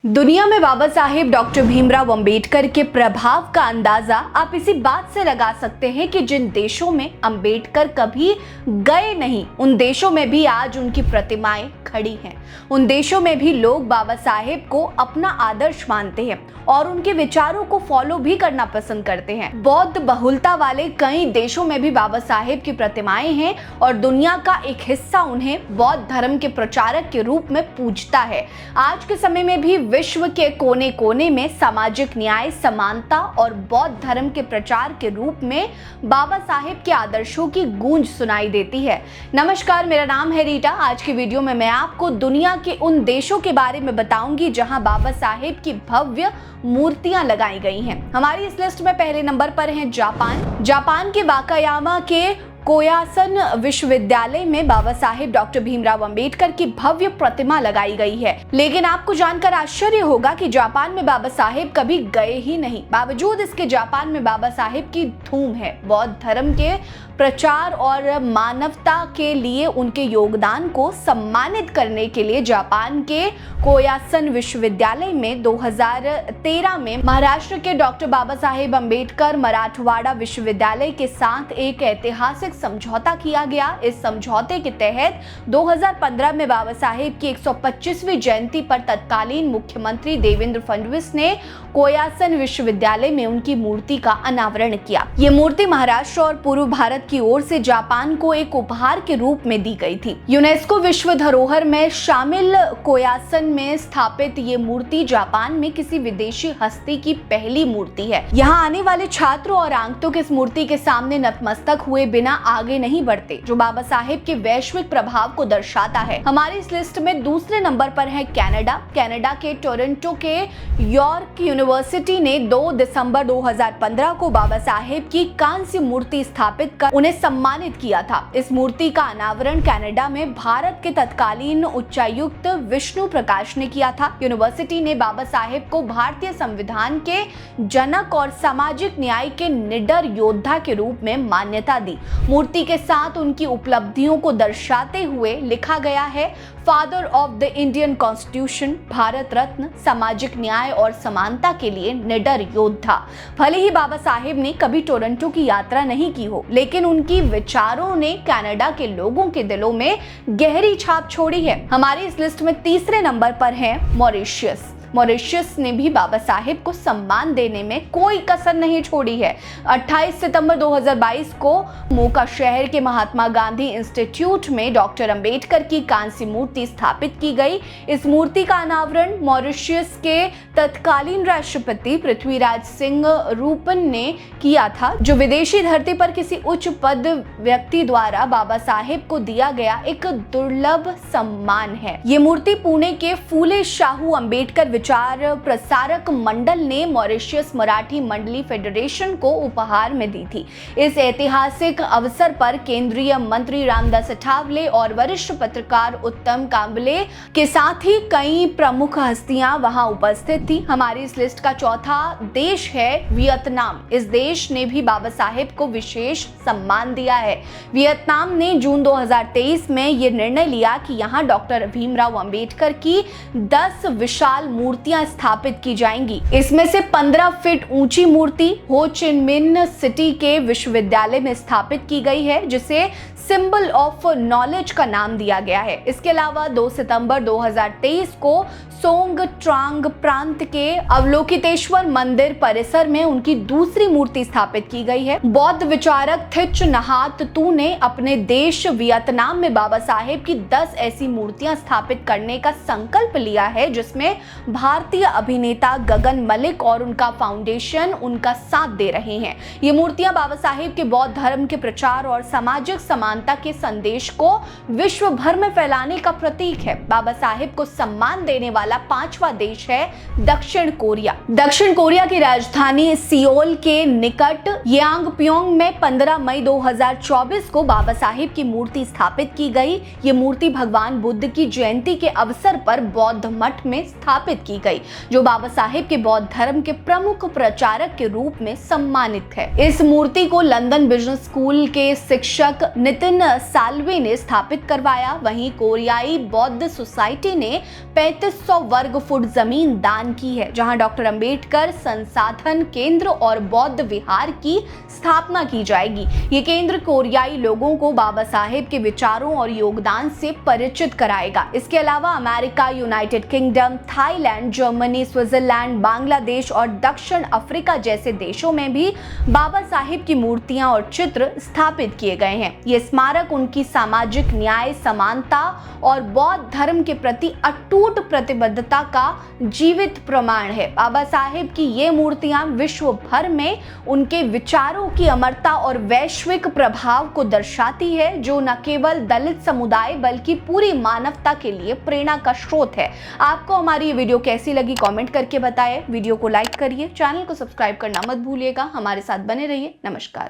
दुनिया में बाबा साहेब डॉक्टर भीमराव अंबेडकर के प्रभाव का अंदाजा आप इसी बात से लगा सकते हैं कि जिन देशों में अंबेडकर कभी गए नहीं, उन देशों में भी आज उनकी प्रतिमाएं खड़ी हैं। उन देशों में भी लोग बाबा साहेब को अपना आदर्श मानते हैं और उनके विचारों को फॉलो भी करना पसंद करते हैं। बौद्ध बहुलता वाले कई देशों में भी बाबा साहेब की प्रतिमाएं हैं और दुनिया का एक हिस्सा उन्हें बौद्ध धर्म के प्रचारक के रूप में पूजता है। आज के समय में भी विश्व के कोने कोने में सामाजिक न्याय, समानता और बौद्ध धर्म के प्रचार के रूप में बाबा साहेब के आदर्शों की गूंज सुनाई देती है। नमस्कार, मेरा नाम है रीटा। आज की वीडियो में मैं आपको दुनिया के उन देशों के बारे में बताऊंगी जहां बाबा साहेब की भव्य मूर्तियां लगाई गई हैं। हमारी इस लिस्ट में पहले नंबर पर है जापान के वाकायामा के कोयासन विश्वविद्यालय में बाबा साहेब डॉक्टर भीमराव अंबेडकर की भव्य प्रतिमा लगाई गई है। लेकिन आपको जानकर आश्चर्य होगा कि जापान में बाबा साहेब कभी गए ही नहीं। बावजूद इसके जापान में बाबा साहेब की धूम है। बौद्ध धर्म के प्रचार और मानवता के लिए उनके योगदान को सम्मानित करने के लिए जापान के कोयासन विश्वविद्यालय में 2013 में महाराष्ट्र के डॉक्टर बाबा साहेब अंबेडकर मराठवाड़ा विश्वविद्यालय के साथ एक ऐतिहासिक समझौता किया गया। इस समझौते के तहत 2015 में बाबा साहेब की 125वीं जयंती पर तत्कालीन मुख्यमंत्री देवेंद्र फडणवीस ने कोयासन विश्वविद्यालय में उनकी मूर्ति का अनावरण किया। ये मूर्ति महाराष्ट्र और पूर्व भारत की ओर से जापान को एक उपहार के रूप में दी गई थी। यूनेस्को विश्व धरोहर में शामिल कोयासन में स्थापित ये मूर्ति जापान में किसी विदेशी हस्ती की पहली मूर्ति है। यहाँ आने वाले छात्रों और आगंतुक इस मूर्ति के सामने नतमस्तक हुए बिना आगे नहीं बढ़ते, जो बाबा साहेब के वैश्विक प्रभाव को दर्शाता है। हमारी इस लिस्ट में दूसरे नंबर पर है कनाडा के टोरंटो के यॉर्क यूनिवर्सिटी ने 2 दिसंबर 2015 को बाबा साहेब की कांस्य मूर्ति स्थापित कर उन्हें सम्मानित किया था। इस मूर्ति का अनावरण कनाडा में भारत के तत्कालीन उच्चायुक्त विष्णु प्रकाश ने किया था। यूनिवर्सिटी ने बाबा साहेब को भारतीय संविधान के जनक और सामाजिक न्याय के निडर योद्धा के रूप में मान्यता दी। मूर्ति के साथ उनकी उपलब्धियों को दर्शाते हुए लिखा गया है, father of the Indian constitution, Bharat Ratna, सामाजिक न्याय और समानता के लिए निडर योद्धा। भले ही बाबा साहेब ने कभी टोरंटो की यात्रा नहीं की हो, लेकिन उनकी विचारों ने कनाडा के लोगों के दिलों में गहरी छाप छोड़ी है। हमारी इस लिस्ट में तीसरे नंबर पर है मॉरिशस ने भी बाबा साहेब को सम्मान देने में कोई कसर नहीं छोड़ी है। 28 सितंबर 2022 को मोका शहर के महात्मा गांधी इंस्टीट्यूट में डॉक्टर अंबेडकर की कांस्य मूर्ति स्थापित की गई। इस मूर्ति का अनावरण मॉरिशस के तत्कालीन राष्ट्रपति पृथ्वीराज सिंह रूपन ने किया था, जो विदेशी धरती पर किसी उच्च पद व्यक्ति द्वारा बाबा साहेब को दिया गया एक दुर्लभ सम्मान है। ये मूर्ति पुणे के फूले शाहू अंबेडकर विचार प्रसारक मंडल ने मॉरिशस मराठी मंडली फेडरेशन को उपहार में दी थी। इस ऐतिहासिक अवसर पर केंद्रीय मंत्री रामदास अठावले और वरिष्ठ पत्रकार उत्तम कांबले के साथ ही कई प्रमुख हस्तियां वहां उपस्थित थी। हमारी इस लिस्ट का चौथा देश है वियतनाम। इस देश ने भी बाबा साहेब को विशेष सम्मान दिया है। वियतनाम ने जून 2023 में ये निर्णय लिया कि यहाँ डॉक्टर भीमराव अंबेडकर की 10 विशाल मूर्तियां स्थापित की जाएंगी। इसमें से 15 फीट ऊंची मूर्ति हो चिन मिन सिटी के विश्वविद्यालय में स्थापित की गई है, जिसे सिंबल ऑफ नॉलेज का नाम दिया गया है। इसके अलावा 2 सितंबर 2023 को सोंग ट्रांग प्रांत के अवलोकितेश्वर मंदिर परिसर में उनकी दूसरी मूर्ति स्थापित की गई है। बौद्ध विचारक थिच नहात तू ने अपने देश वियतनाम में बाबा साहेब की 10 ऐसी मूर्तियां स्थापित करने का संकल्प लिया है, जिसमें भारतीय अभिनेता गगन मलिक और उनका फाउंडेशन उनका साथ दे रहे हैं। ये मूर्तियां बाबा साहेब के बौद्ध धर्म के प्रचार और सामाजिक समानता के संदेश को विश्व भर में फैलाने का प्रतीक है। बाबा साहेब को सम्मान देने वाला 5वां देश है दक्षिण कोरिया की राजधानी सियोल के निकट यांगप्योंग में 15 मई 2024 को बाबा साहेब की मूर्ति स्थापित की गई। ये मूर्ति भगवान बुद्ध की जयंती के अवसर पर बौद्ध मठ में स्थापित की गई, जो बाबा साहेब के बौद्ध धर्म के प्रमुख प्रचारक के रूप में सम्मानित है। इस मूर्ति को लंदन बिजनेस स्कूल के शिक्षक नितिन नितिन साल्वे ने स्थापित करवाया। वहीं कोरियाई बौद्ध सोसाइटी ने 3500 वर्ग फुट जमीन दान की है, जहां डॉक्टर अंबेडकर संसाधन केंद्र और बौद्ध विहार की स्थापना की जाएगी। ये केंद्र कोरियाई लोगों को बाबा साहेब के विचारों और योगदान से परिचित कराएगा। इसके अलावा America, United kingdom, Thailand, Germany, Switzerland, Bangladesh और दक्षिण अफ्रीका जैसे देशों में भी बाबा साहेब की मूर्तियां और चित्र स्थापित किए गए हैं। ये स्मारक उनकी सामाजिक न्याय, समानता और बौद्ध धर्म के प्रति अटूट प्रतिबद्धता का जीवित प्रमाण है। बाबा साहेब की ये मूर्तियां विश्व भर में उनके विचारों की अमरता और वैश्विक प्रभाव को दर्शाती है, जो न केवल दलित समुदाय बल्कि पूरी मानवता के लिए प्रेरणा का स्रोत है। आपको हमारी ये वीडियो कैसी लगी कमेंट करके बताएं। वीडियो को लाइक करिए, चैनल को सब्सक्राइब करना मत भूलिएगा। हमारे साथ बने रहिए। नमस्कार।